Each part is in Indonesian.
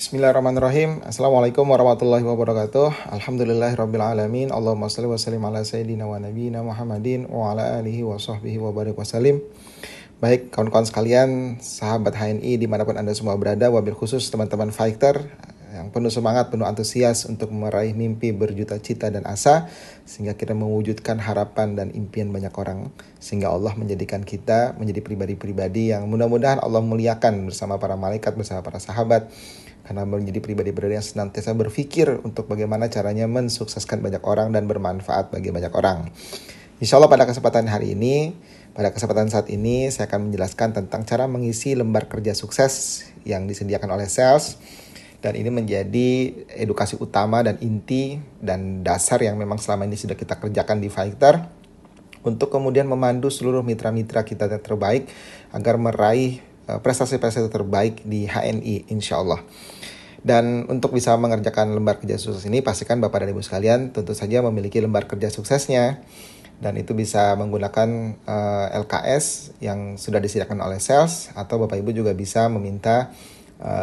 Bismillahirrahmanirrahim. Assalamualaikum warahmatullahi wabarakatuh. Alhamdulillahirabbil alamin. Allahumma shalli wa sallim ala sayyidina wa nabiyina Muhammadin wa ala alihi wa sahbihi wa barik wasallim. Baik kawan-kawan sekalian, sahabat HNI dimanapun Anda semua berada, wabil khusus teman-teman fighter yang penuh semangat, penuh antusias untuk meraih mimpi berjuta cita dan asa, sehingga kita mewujudkan harapan dan impian banyak orang, sehingga Allah menjadikan kita menjadi pribadi-pribadi yang mudah-mudahan Allah muliakan bersama para malaikat, bersama para sahabat, karena menjadi pribadi-pribadi yang senantiasa berpikir untuk bagaimana caranya mensukseskan banyak orang dan bermanfaat bagi banyak orang. Insya Allah pada kesempatan saat ini saya akan menjelaskan tentang cara mengisi lembar kerja sukses yang disediakan oleh sales. Dan ini menjadi edukasi utama dan inti dan dasar yang memang selama ini sudah kita kerjakan di Fighter, untuk kemudian memandu seluruh mitra-mitra kita yang terbaik agar meraih prestasi-prestasi terbaik di HNI insya Allah. Dan untuk bisa mengerjakan lembar kerja sukses ini, pastikan Bapak dan Ibu sekalian tentu saja memiliki lembar kerja suksesnya. Dan itu bisa menggunakan LKS yang sudah disediakan oleh sales, atau Bapak Ibu juga bisa meminta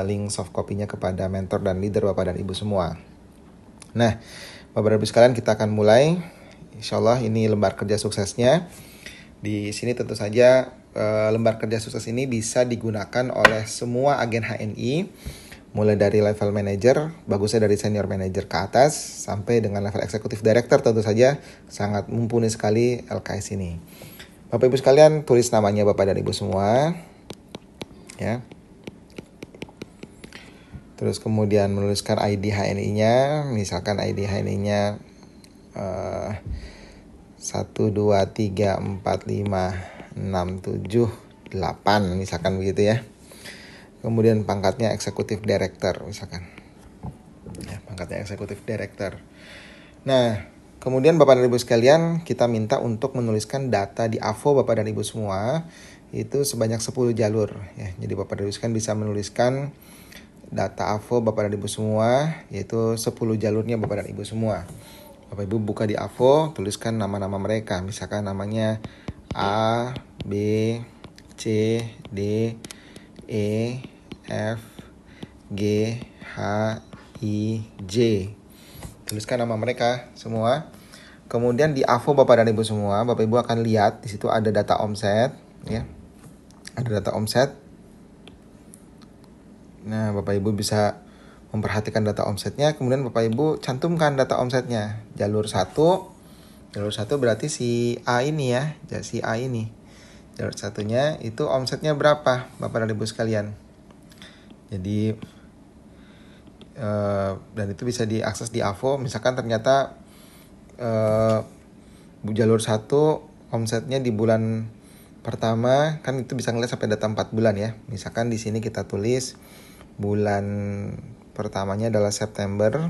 link soft copy-nya kepada mentor dan leader Bapak dan Ibu semua. Nah, Bapak dan Ibu sekalian, kita akan mulai. Insya Allah ini lembar kerja suksesnya. Di sini tentu saja lembar kerja sukses ini bisa digunakan oleh semua agen HNI, mulai dari level manager, bagusnya dari senior manager ke atas, sampai dengan level eksekutif director. Tentu saja sangat mumpuni sekali LKS ini. Bapak Ibu sekalian, tulis namanya Bapak dan Ibu semua, ya. Terus kemudian menuliskan ID HNI-nya, misalkan ID HNI-nya 1, 2, 3, 4, 5, 6, 7, 8, misalkan begitu ya. Kemudian pangkatnya eksekutif director, misalkan. Ya, pangkatnya eksekutif director. Nah, kemudian Bapak dan Ibu sekalian, kita minta untuk menuliskan data di AVO Bapak dan Ibu semua, itu sebanyak 10 jalur. Ya, jadi Bapak dan Ibu sekalian bisa menuliskan data AVO Bapak dan Ibu semua, yaitu 10 jalurnya Bapak dan Ibu semua. Bapak Ibu buka di AVO, tuliskan nama-nama mereka. Misalkan namanya A, B, C, D, E, F, G, H, I, J. Tuliskan nama mereka semua. Kemudian di AVO Bapak dan Ibu semua, Bapak Ibu akan lihat di situ ada data omset, ya. Ada data omset. Nah, Bapak Ibu bisa memperhatikan data omsetnya, kemudian Bapak Ibu cantumkan data omsetnya. Jalur 1 berarti si A ini ya, si A ini. Jalur satunya itu omsetnya berapa Bapak dan Ibu sekalian. Jadi dan itu bisa diakses di AVO. Misalkan ternyata jalur 1 omsetnya di bulan pertama, kan itu bisa ngeliat sampai data 4 bulan ya. Misalkan di sini kita tulis bulan pertamanya adalah September.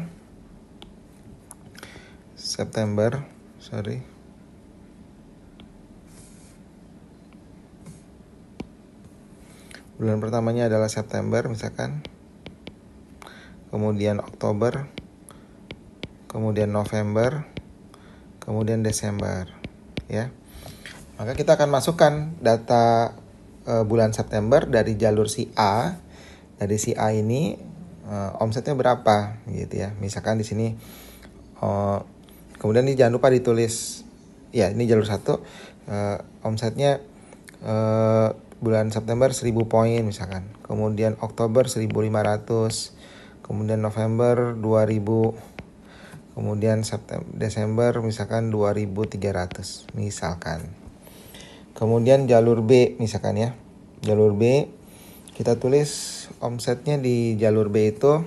Bulan pertamanya adalah September misalkan. Kemudian Oktober, kemudian November, kemudian Desember, ya. Maka kita akan masukkan data bulan September dari jalur si A. Dari si A ini omsetnya berapa gitu ya. Misalkan di sini kemudian ini jangan lupa ditulis ya, ini jalur 1 omsetnya bulan September 1000 poin misalkan. Kemudian Oktober 1500, kemudian November 2000, kemudian Desember misalkan 2300 misalkan. Kemudian jalur B misalkan ya. Jalur B kita tulis omsetnya di jalur B itu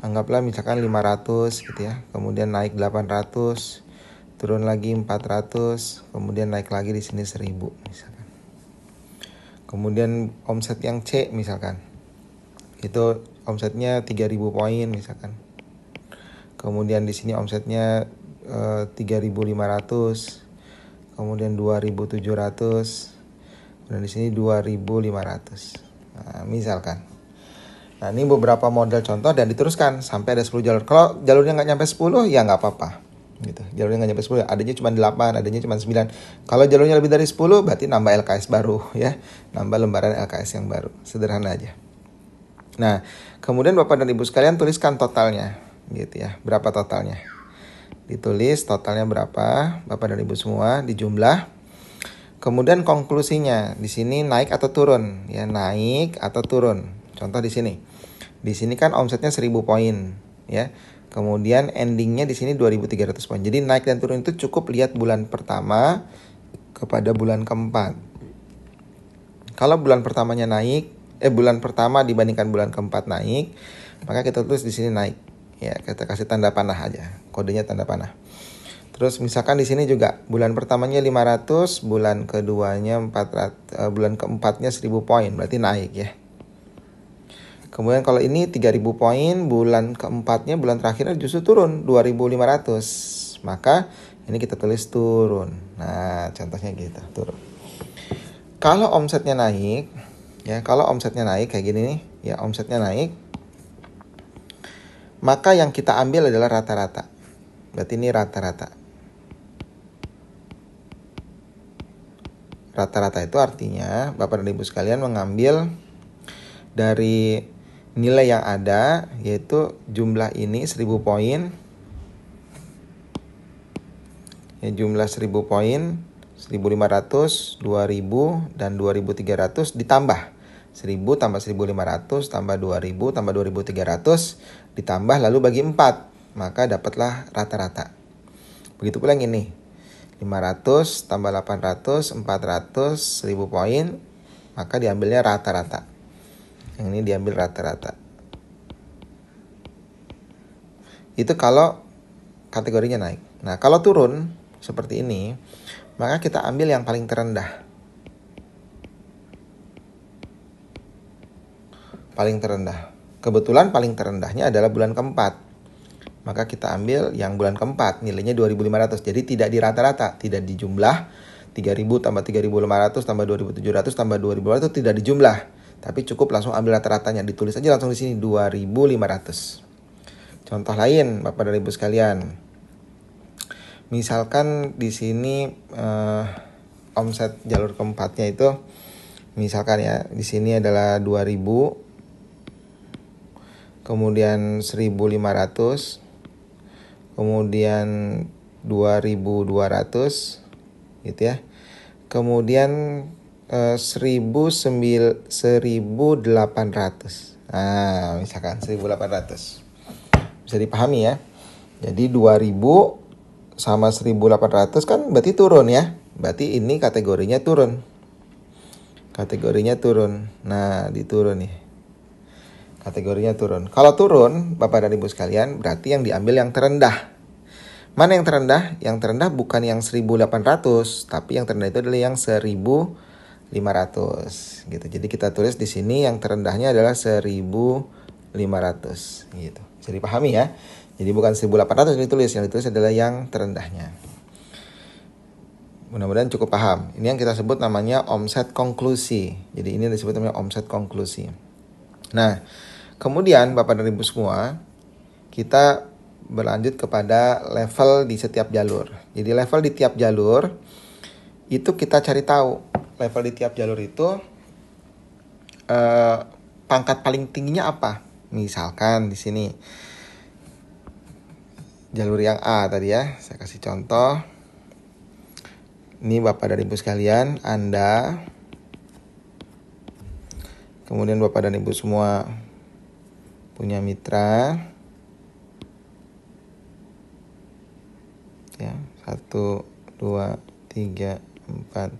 anggaplah misalkan 500 gitu ya. Kemudian naik 800, turun lagi 400, kemudian naik lagi di sini 1000 misalkan. Kemudian omset yang C misalkan, itu omsetnya 3000 poin misalkan. Kemudian di sini omsetnya 3500, kemudian 2700, dan di sini 2500. Nah, misalkan. Nah, ini beberapa model contoh dan diteruskan sampai ada 10 jalur. Kalau jalurnya nggak nyampe 10 ya nggak apa-apa. Gitu. Jalurnya nggak nyampe 10, adanya cuma 8, adanya cuma 9. Kalau jalurnya lebih dari 10 berarti nambah LKS baru ya. Nambah lembaran LKS yang baru. Sederhana aja. Nah, kemudian Bapak dan Ibu sekalian tuliskan totalnya, gitu ya. Berapa totalnya? Ditulis totalnya berapa, Bapak dan Ibu semua, dijumlah. Kemudian konklusinya, di sini naik atau turun, ya, naik atau turun. Contoh di sini. Di sini kan omsetnya 1000 poin, ya. Kemudian endingnya di sini 2300 poin. Jadi naik dan turun itu cukup lihat bulan pertama kepada bulan keempat. Kalau bulan pertamanya naik, bulan pertama dibandingkan bulan keempat naik, maka kita tulis di sini naik. Ya, kita kasih tanda panah aja. Kodenya tanda panah. Terus misalkan di sini juga bulan pertamanya 500, bulan keduanya 400, bulan keempatnya 1000 poin, berarti naik ya. Kemudian kalau ini 3000 poin, bulan keempatnya bulan terakhirnya justru turun 2500. Maka ini kita tulis turun. Nah, contohnya gitu, turun. Kalau omsetnya naik, ya, kalau omsetnya naik kayak gini nih, ya, omsetnya naik, maka yang kita ambil adalah rata-rata. Berarti ini rata-rata. Rata-rata itu artinya Bapak dan Ibu sekalian mengambil dari nilai yang ada, yaitu jumlah ini 1000 poin. Ya, jumlah 1000 poin, 1500, 2000, dan 2300 ditambah 1000 tambah 1500 tambah 2000 tambah 2300 ditambah lalu bagi 4, maka dapatlah rata-rata. Begitu pula yang ini. 500 tambah 800, 400, 1000 poin, maka diambilnya rata-rata. Yang ini diambil rata-rata. Itu kalau kategorinya naik. Nah, kalau turun seperti ini, maka kita ambil yang paling terendah. Paling terendah. Kebetulan paling terendahnya adalah bulan keempat. Maka kita ambil yang bulan keempat, nilainya 2500. Jadi tidak di rata-rata, tidak dijumlah. 3000 tambah 3500 tambah 2700 tambah 2500 tidak dijumlah. Tapi cukup langsung ambil rata-ratanya, ditulis aja langsung di sini 2500. Contoh lain, Bapak dan Ibu sekalian. Misalkan di sini omset jalur keempatnya itu, misalkan ya, di sini adalah 2000, kemudian 1500, kemudian 2200, gitu ya. Kemudian 1800. Nah, misalkan 1800. Bisa dipahami ya. Jadi 2000 sama 1800 kan berarti turun ya. Berarti ini kategorinya turun. Kategorinya turun. Nah, diturun nih. Kategorinya turun. Kalau turun, Bapak dan Ibu sekalian, berarti yang diambil yang terendah. Mana yang terendah? Yang terendah bukan yang 1800, tapi yang terendah itu adalah yang 1500 gitu. Jadi kita tulis di sini yang terendahnya adalah 1500 gitu. Bisa dipahami ya. Jadi bukan 1800 yang ditulis adalah yang terendahnya. Mudah-mudahan cukup paham. Ini yang kita sebut namanya omset konklusi. Jadi ini disebut namanya omset konklusi. Nah, kemudian Bapak dan Ibu semua, kita berlanjut kepada level di setiap jalur. Jadi level di tiap jalur itu kita cari tahu. Level di tiap jalur itu pangkat paling tingginya apa? Misalkan di sini jalur yang A tadi ya, saya kasih contoh. Ini Bapak dan Ibu sekalian, Anda, kemudian Bapak dan Ibu semua punya mitra. Ya, 1, 2, 3, 4,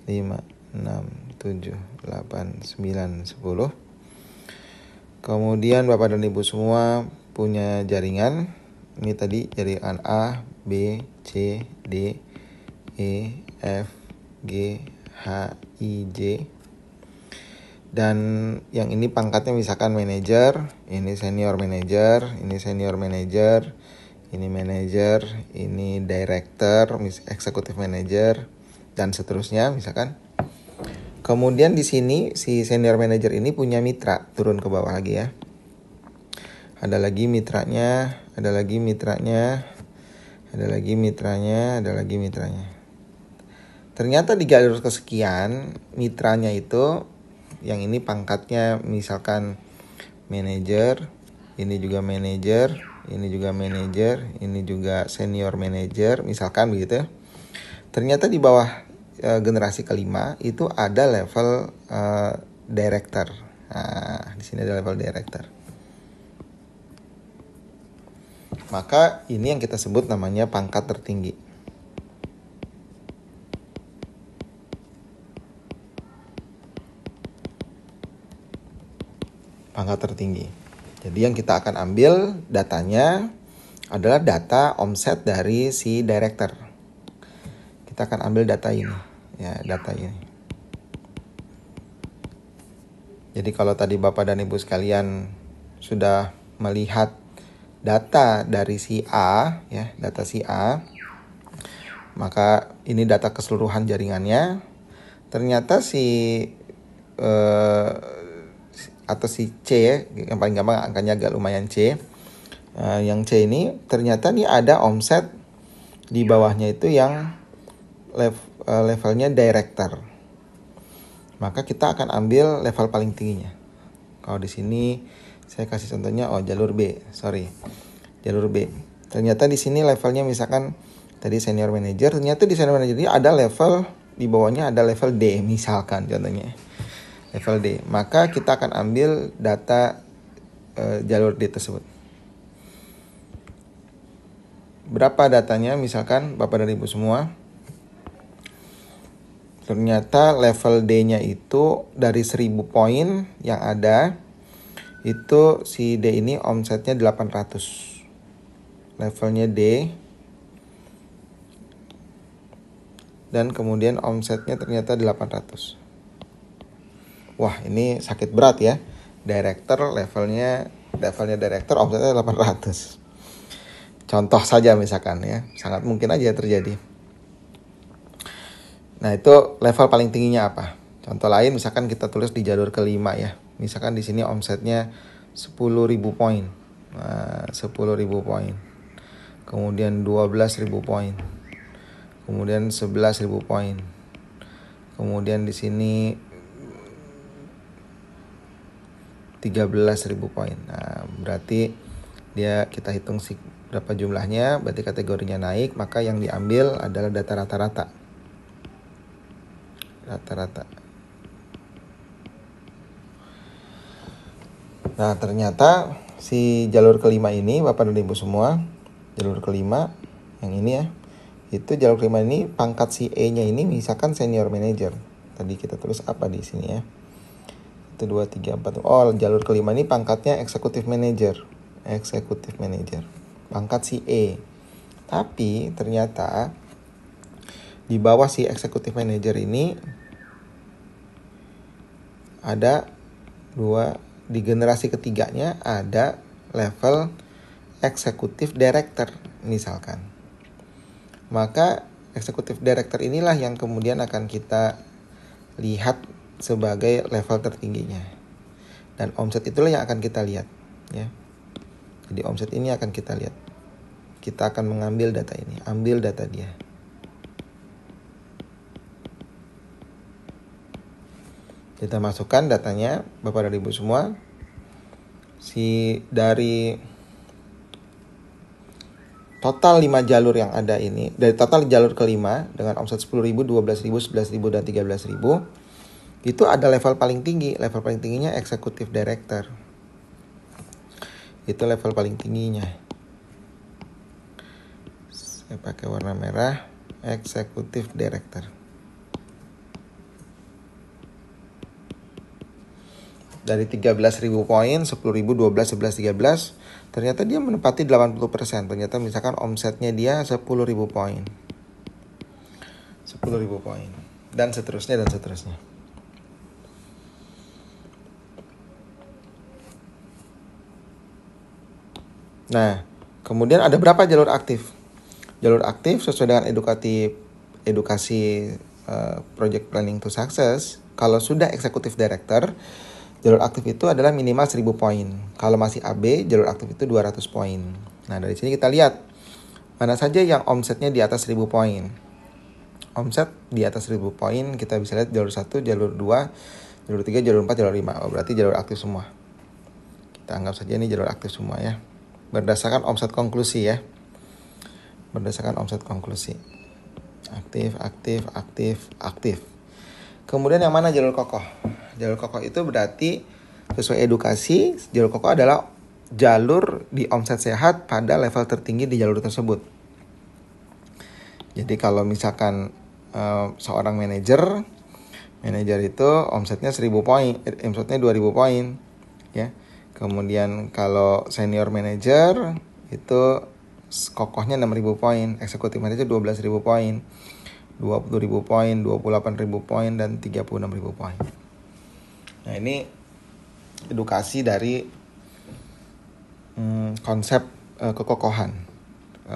5, 6, 7, 8, 9, 10. Kemudian Bapak dan Ibu semua punya jaringan. Ini tadi jaringan A, B, C, D, E, F, G, H, I, J. Dan yang ini pangkatnya misalkan manajer, ini senior manager, ini senior manager, ini manager, ini director, executive manager, dan seterusnya misalkan. Kemudian di sini si senior manager ini punya mitra, turun ke bawah lagi ya. Ada lagi mitranya, ada lagi mitranya, ada lagi mitranya, ada lagi mitranya. Ternyata di jalur kesekian, mitranya itu yang ini pangkatnya misalkan manager, ini juga manager, ini juga manager, ini juga senior manager, misalkan begitu. Ternyata di bawah generasi kelima itu ada level director. Nah, di sini ada level director. Maka ini yang kita sebut namanya pangkat tertinggi. Pangkat tertinggi. Jadi yang kita akan ambil datanya adalah data omset dari si director. Kita akan ambil data ini, ya, data ini. Jadi kalau tadi Bapak dan Ibu sekalian sudah melihat data dari si A, ya, data si A, maka ini data keseluruhan jaringannya. Ternyata atau si C, yang paling gampang angkanya agak lumayan C. Yang C ini ternyata nih ada omset di bawahnya itu yang levelnya director. Maka kita akan ambil level paling tingginya. Kalau di sini saya kasih contohnya jalur B, jalur B. Ternyata di sini levelnya misalkan tadi senior manager, ternyata di senior manager ini ada level di bawahnya ada level D misalkan contohnya. Level D. Maka kita akan ambil data jalur D tersebut. Berapa datanya misalkan Bapak dan Ibu semua? Ternyata level D-nya itu dari 1000 poin yang ada, itu si D ini omsetnya 800. Levelnya D. Dan kemudian omsetnya ternyata 800. Wah, ini sakit berat ya. Levelnya director omsetnya 800. Contoh saja misalkan ya, sangat mungkin aja terjadi. Nah, itu level paling tingginya apa? Contoh lain misalkan kita tulis di jalur kelima ya. Misalkan di sini omsetnya 10.000 poin. Nah, 10.000 poin. Kemudian 12.000 poin. Kemudian 11.000 poin. Kemudian di sini 13.000 poin. Nah, berarti kita hitung berapa jumlahnya, berarti kategorinya naik, maka yang diambil adalah data rata-rata. Nah, ternyata si jalur kelima ini, Bapak dan Ibu semua, jalur kelima yang ini ya, itu jalur kelima ini pangkat si E-nya ini misalkan senior manager. Tadi kita tulis apa di sini ya? 1, 2, 3, 4. Oh, jalur kelima ini pangkatnya executive manager. Pangkat si E. Tapi ternyata di bawah si executive manager ini ada di generasi ketiganya ada level executive director misalkan. Maka executive director inilah yang kemudian akan kita lihat sebagai level tertingginya. Dan omset itulah yang akan kita lihat ya. Jadi omset ini akan kita lihat. Kita akan mengambil data ini, ambil data dia. Kita masukkan datanya Bapak dan Ibu semua. Dari total 5 jalur yang ada ini, dari total jalur kelima dengan omset 10.000, 12.000, 11.000 dan 13.000, itu ada level paling tinggi. Level paling tingginya executive director. Itu level paling tingginya. Saya pakai warna merah, executive director. Dari 13.000 poin, 10.000, 12, 11, 13, ternyata dia menempati 80%. Ternyata misalkan omsetnya dia 10.000 poin. 10.000 poin. Dan seterusnya. Nah, kemudian ada berapa jalur aktif? Jalur aktif sesuai dengan edukasi project planning to success. Kalau sudah executive director, jalur aktif itu adalah minimal 1.000 poin. Kalau masih AB, jalur aktif itu 200 poin. Nah, dari sini kita lihat mana saja yang omsetnya di atas 1.000 poin. Omset di atas 1.000 poin kita bisa lihat jalur 1, jalur 2, jalur 3, jalur 4, jalur 5. Oh, berarti jalur aktif semua. Kita anggap saja ini jalur aktif semua ya. Berdasarkan omset konklusi ya. Berdasarkan omset konklusi. Aktif, aktif, aktif, aktif. Kemudian yang mana jalur kokoh? Jalur kokoh itu berarti sesuai edukasi, jalur kokoh adalah jalur di omset sehat pada level tertinggi di jalur tersebut. Jadi kalau misalkan seorang manajer itu omsetnya 1000 poin, omsetnya 2000 poin ya. Kemudian kalau senior manager itu kokohnya 6.000 poin, eksekutif manager 12.000 poin, 20.000 poin, 28.000 poin, dan 36.000 poin. Nah ini edukasi dari konsep kekokohan.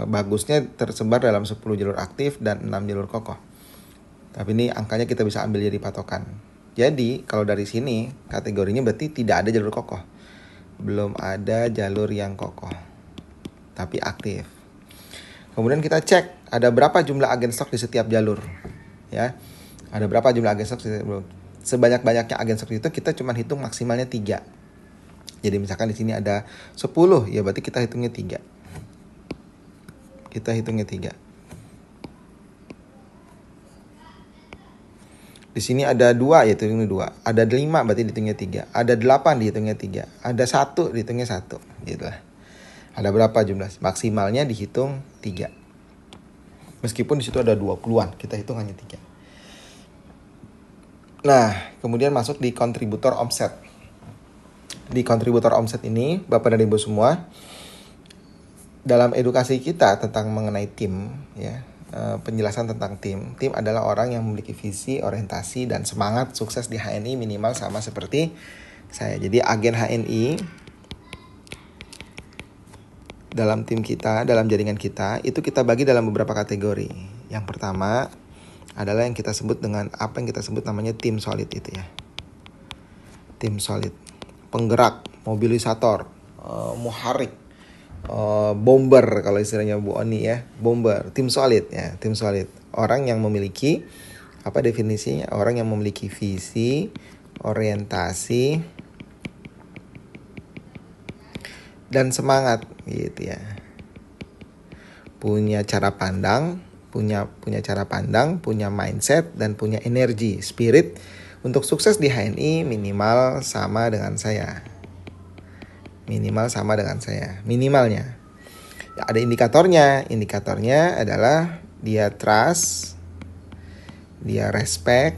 Bagusnya tersebar dalam 10 jalur aktif dan 6 jalur kokoh. Tapi ini angkanya kita bisa ambil jadi patokan. Jadi kalau dari sini kategorinya berarti tidak ada jalur kokoh. Belum ada jalur yang kokoh, tapi aktif. Kemudian kita cek ada berapa jumlah agen stok di setiap jalur, ya. Ada berapa jumlah agen stok? Sebanyak-banyaknya agen stok itu kita cuma hitung maksimalnya 3. Jadi misalkan di sini ada 10, ya berarti kita hitungnya 3. Kita hitungnya 3. Di sini ada 2, ya hitungnya 2. Ada 5, berarti dihitungnya 3. Ada 8, dihitungnya 3. Ada 1, dihitungnya 1. Gitu lah. Ada berapa jumlah? Maksimalnya dihitung 3. Meskipun di situ ada 20-an, kita hitung hanya 3. Nah, kemudian masuk di kontributor omset. Di kontributor omset ini, Bapak dan Ibu semua, dalam edukasi kita tentang mengenai tim, ya, penjelasan tentang tim adalah orang yang memiliki visi, orientasi, dan semangat sukses di HNI minimal sama seperti saya. Jadi agen HNI dalam tim kita, dalam jaringan kita, itu kita bagi dalam beberapa kategori. Yang pertama adalah yang kita sebut dengan apa yang kita sebut namanya tim solid itu ya. Tim solid, penggerak, mobilisator, muharik, bomber kalau istilahnya Bu Oni ya, bomber, tim solid ya, tim solid. Orang yang memiliki, apa definisinya? Orang yang memiliki visi, orientasi, dan semangat gitu ya. Punya cara pandang, punya cara pandang, punya mindset, dan punya energi, spirit untuk sukses di HNI minimal sama dengan saya. Minimal sama dengan saya, minimalnya. Ya, ada indikatornya. Indikatornya adalah dia trust, dia respect,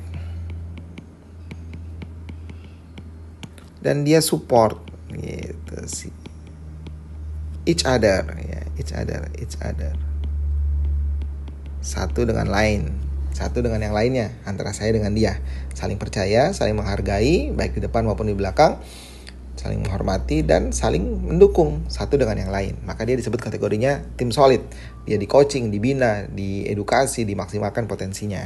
dan dia support gitu sih. Each other ya, each other. Satu dengan lain, satu dengan yang lainnya, antara saya dengan dia. Saling percaya, saling menghargai, baik di depan maupun di belakang. Saling menghormati dan saling mendukung satu dengan yang lain. Maka dia disebut kategorinya tim solid. Dia di coaching, dibina, diedukasi, dimaksimalkan potensinya.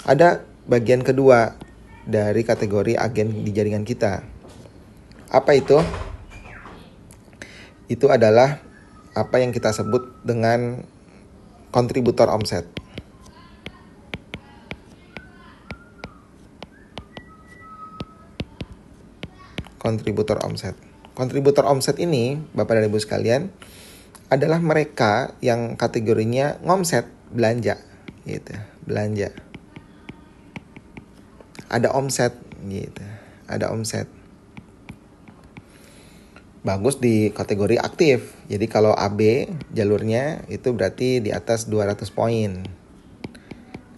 Ada bagian kedua dari kategori agen di jaringan kita. Apa itu? Itu adalah apa yang kita sebut dengan kontributor omset. Kontributor omset. Kontributor omset ini, Bapak dan Ibu sekalian, adalah mereka yang kategorinya ngomset, belanja, gitu, belanja. Ada omset, gitu, ada omset. Bagus di kategori aktif. Jadi kalau AB jalurnya itu berarti di atas 200 poin.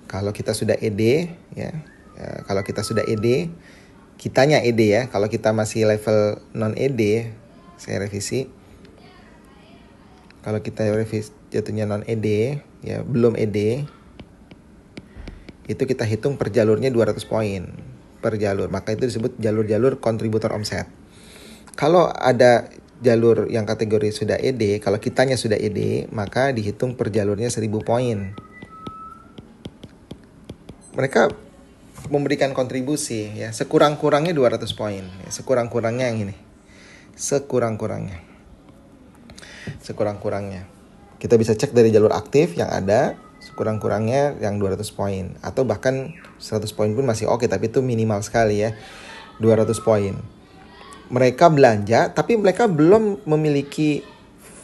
Kalau kita sudah ED, ya, kalau kita sudah ED. Kitanya ED ya, kalau kita masih level non-ED, saya revisi. Kalau kita revisi jatuhnya non-ED, ya belum ED, itu kita hitung per jalurnya 200 poin per jalur. Maka itu disebut jalur-jalur kontributor omset. Kalau ada jalur yang kategori sudah ED, kalau kitanya sudah ED, maka dihitung per jalurnya 1000 poin. Mereka memberikan kontribusi ya, sekurang-kurangnya 200 poin ya, sekurang-kurangnya yang ini, sekurang-kurangnya kita bisa cek dari jalur aktif yang ada, sekurang-kurangnya yang 200 poin atau bahkan 100 poin pun masih oke, tapi itu minimal sekali ya, 200 poin. mereka belanja tapi mereka belum memiliki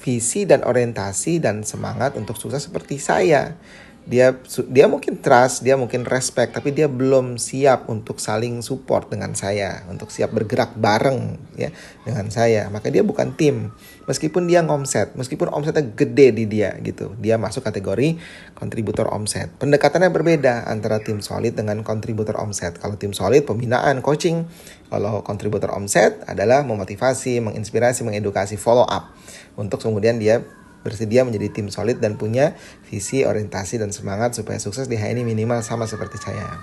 visi dan orientasi dan semangat untuk sukses seperti saya. Dia mungkin trust, dia mungkin respect, tapi dia belum siap untuk saling support dengan saya, untuk siap bergerak bareng ya dengan saya. Maka dia bukan tim. Meskipun dia ngomset, meskipun omsetnya gede di dia gitu, dia masuk kategori kontributor omset. Pendekatannya berbeda antara tim solid dengan kontributor omset. Kalau tim solid pembinaan, coaching. Kalau kontributor omset adalah memotivasi, menginspirasi, mengedukasi, follow up untuk kemudian dia bersedia menjadi tim solid dan punya visi, orientasi, dan semangat supaya sukses di HNI minimal sama seperti saya.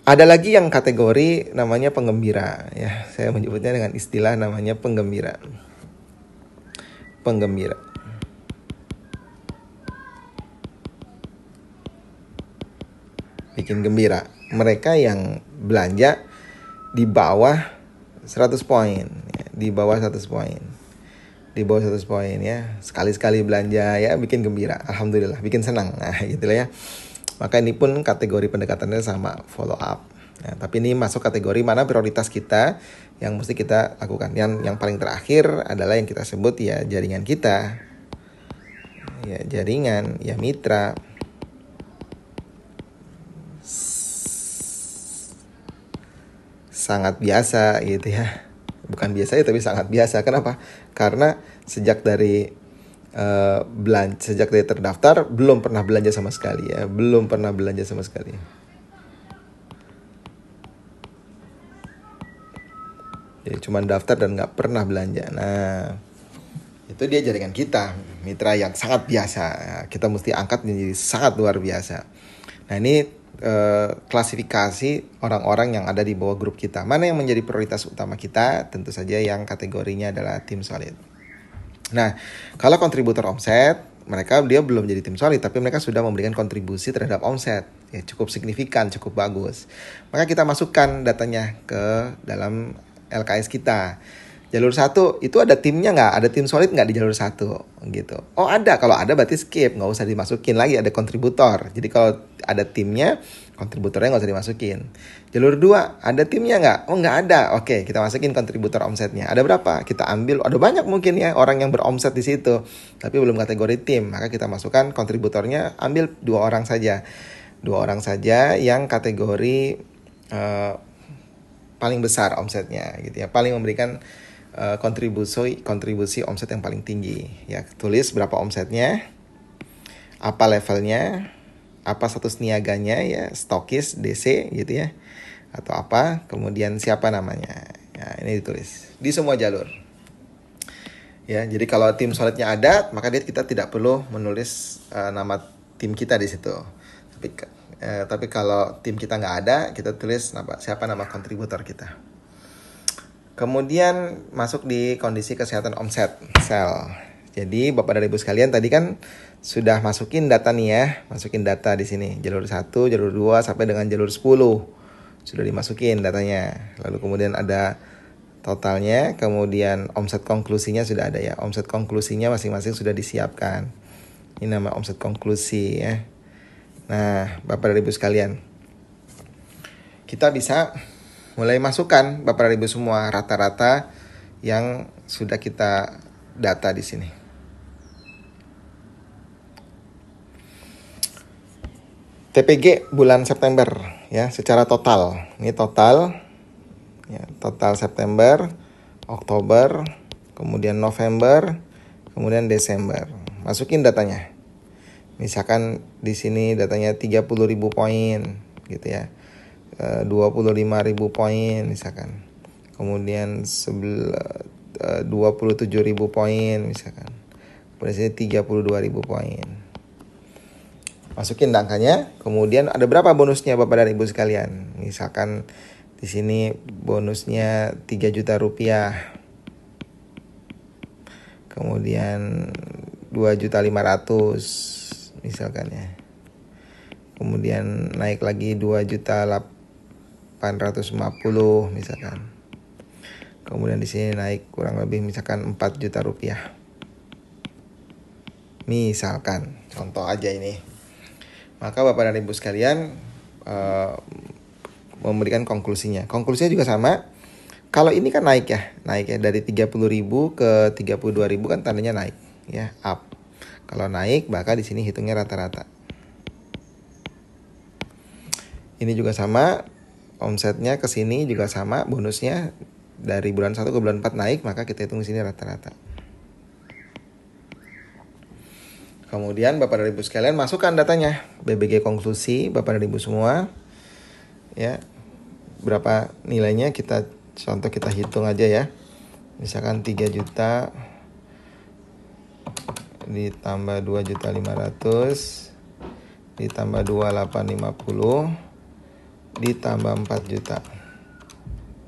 Ada lagi yang kategori namanya penggembira ya. Saya menyebutnya dengan istilah namanya penggembira. Penggembira. Bikin gembira. Mereka yang belanja di bawah 100 poin ya, di bawah 100 poin. Di bawah 100 poin ya. Sekali-sekali belanja ya bikin gembira. Alhamdulillah, bikin senang. Nah, gitu lah ya. Maka ini pun kategori pendekatannya sama, follow up. Nah, tapi ini masuk kategori mana prioritas kita yang mesti kita lakukan. Yang paling terakhir adalah yang kita sebut ya jaringan kita. Ya, jaringan, ya mitra. Sangat biasa gitu ya. Bukan biasa ya, tapi sangat biasa. Kenapa? Karena sejak dari terdaftar belum pernah belanja sama sekali ya, belum pernah belanja sama sekali. Jadi cuma daftar dan nggak pernah belanja. Nah, itu dia jaringan kita, mitra yang sangat biasa. Kita mesti angkat menjadi sangat luar biasa. Nah, ini klasifikasi orang-orang yang ada di bawah grup kita. Mana yang menjadi prioritas utama kita? Tentu saja yang kategorinya adalah tim solid. Nah, kalau kontributor omset, dia belum jadi tim solid, tapi mereka sudah memberikan kontribusi terhadap omset. Ya, cukup signifikan, cukup bagus. Maka kita masukkan datanya ke dalam LKS kita. Jalur 1 itu ada timnya nggak? Ada tim solid nggak di jalur 1 gitu? Oh ada, kalau ada berarti skip, nggak usah dimasukin lagi, ada kontributor. Jadi kalau ada timnya, kontributornya nggak usah dimasukin. Jalur 2 ada timnya nggak? Oh nggak ada, oke kita masukin kontributor omsetnya. Ada berapa? Kita ambil, ada banyak mungkin ya orang yang beromset di situ, tapi belum kategori tim. Maka kita masukkan kontributornya, ambil 2 orang saja. 2 orang saja yang kategori paling besar omsetnya gitu ya, paling memberikan kontribusi omset yang paling tinggi ya. Tulis berapa omsetnya, apa levelnya, apa status niaganya ya, stokis, DC gitu ya, atau apa, kemudian siapa namanya ya, ini ditulis di semua jalur ya. Jadi kalau tim solidnya ada, maka kita tidak perlu menulis nama tim kita di situ. Tapi kalau tim kita nggak ada, kita tulis siapa nama kontributor kita. Kemudian masuk di kondisi kesehatan omset sel. Jadi Bapak dan Ibu sekalian tadi kan sudah masukin data nih ya. Masukin data di sini. Jalur 1, jalur 2 sampai dengan jalur 10. Sudah dimasukin datanya. Lalu kemudian ada totalnya. Kemudian omset konklusinya sudah ada ya. Omset konklusinya masing-masing sudah disiapkan. Ini nama omset konklusi ya. Nah Bapak dan Ibu sekalian, kita bisa mulai masukkan Bapak dan Ibu semua rata-rata yang sudah kita data di sini. TPG bulan September ya, secara total. Ini total ya, total September, Oktober, kemudian November, kemudian Desember. Masukin datanya. Misalkan di sini datanya 30.000 poin gitu ya. 25.000 poin misalkan. Kemudian 27.000 poin misalkan. Kemudian sini 32.000 poin. Masukin angkanya, kemudian ada berapa bonusnya Bapak dan Ibu sekalian? Misalkan di sini bonusnya 3 juta rupiah. Kemudian 2.500.000 misalkan ya. Kemudian naik lagi 2.850 misalkan. Kemudian di sini naik kurang lebih misalkan 4 juta rupiah. Misalkan, contoh aja ini. Maka Bapak dan Ibu sekalian memberikan konklusinya. Konklusinya juga sama. Kalau ini kan naik ya dari 30.000 ke 32.000 kan tandanya naik ya, up. Kalau naik maka di sini hitungnya rata-rata. Ini juga sama, omsetnya ke sini juga sama, bonusnya dari bulan 1 ke bulan 4 naik, maka kita hitung di sini rata-rata. Kemudian Bapak dan Ibu sekalian masukkan datanya, BBG konklusi Bapak dan Ibu semua. Ya. Berapa nilainya kita hitung aja ya. Misalkan 3 juta ditambah 2.500.000 ditambah 2.850 ditambah 4 juta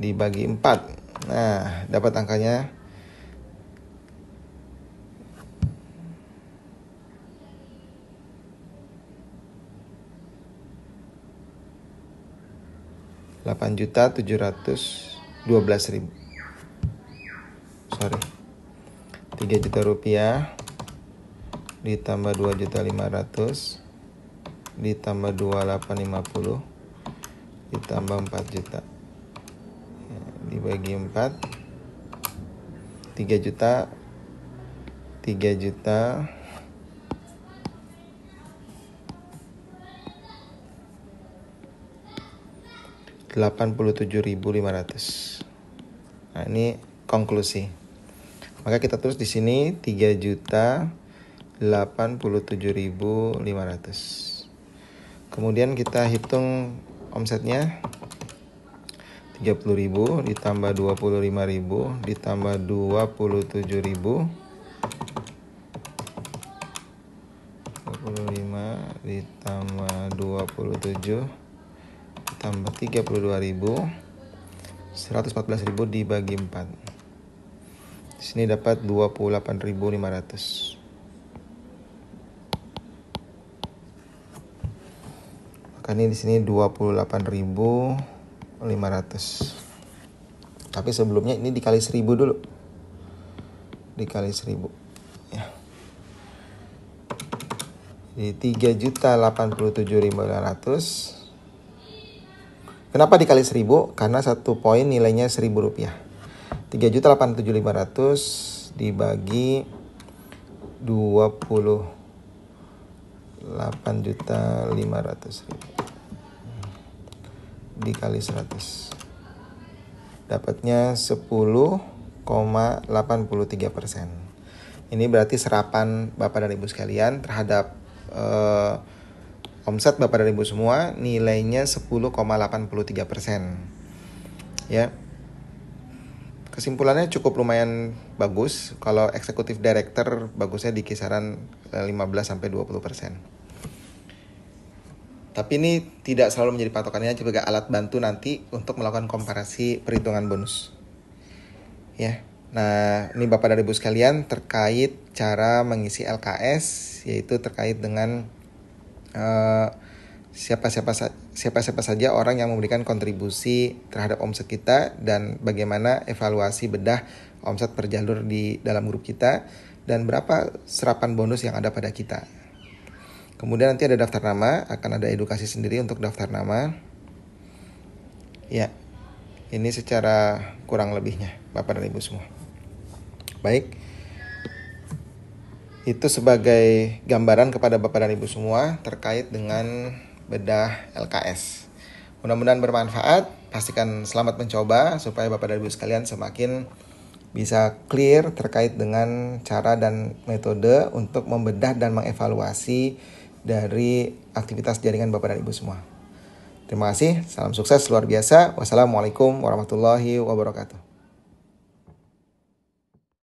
dibagi 4. Nah, dapat angkanya 8.712.000. Sorry. 3 juta rupiah ditambah 2.500.000 ditambah 2.850 ditambah 4 juta dibagi 4, 3 juta 87.500. Nah, ini konklusi. Maka kita tulis di sini 3.087.500. Kemudian kita hitung omsetnya 30.000 ditambah 25.000 ditambah 27.000 25 ditambah 27 ditambah 32.000 114.000 dibagi 4. Di sini dapat 28.500. Ini di sini 28.500. Tapi sebelumnya ini dikali 1.000 dulu. Dikali 1.000 ya. Jadi 3.087.500. Kenapa dikali 1.000? Karena satu poin nilainya Rp1.000. 3.087.500 dibagi 28.500.000 dikali 100, dapatnya 10,83%. Ini berarti serapan Bapak dan Ibu sekalian terhadap omset Bapak dan Ibu semua nilainya 10,83%. Ya. Kesimpulannya cukup lumayan bagus. Kalau eksekutif director bagusnya di kisaran 15-20%. Tapi ini tidak selalu menjadi patokannya, sebagai alat bantu nanti untuk melakukan komparasi perhitungan bonus. Ya. Nah, ini Bapak dan Ibu sekalian terkait cara mengisi LKS, yaitu terkait dengan siapa-siapa saja orang yang memberikan kontribusi terhadap omset kita dan bagaimana evaluasi bedah omset per jalur di dalam grup kita dan berapa serapan bonus yang ada pada kita. Kemudian nanti ada daftar nama, akan ada edukasi sendiri untuk daftar nama. Ya, ini secara kurang lebihnya Bapak dan Ibu semua. Baik, itu sebagai gambaran kepada Bapak dan Ibu semua terkait dengan bedah LKS. Mudah-mudahan bermanfaat, pastikan selamat mencoba supaya Bapak dan Ibu sekalian semakin bisa clear terkait dengan cara dan metode untuk membedah dan mengevaluasi dari aktivitas jaringan Bapak dan Ibu semua. Terima kasih, salam sukses luar biasa. Wassalamualaikum warahmatullahi wabarakatuh.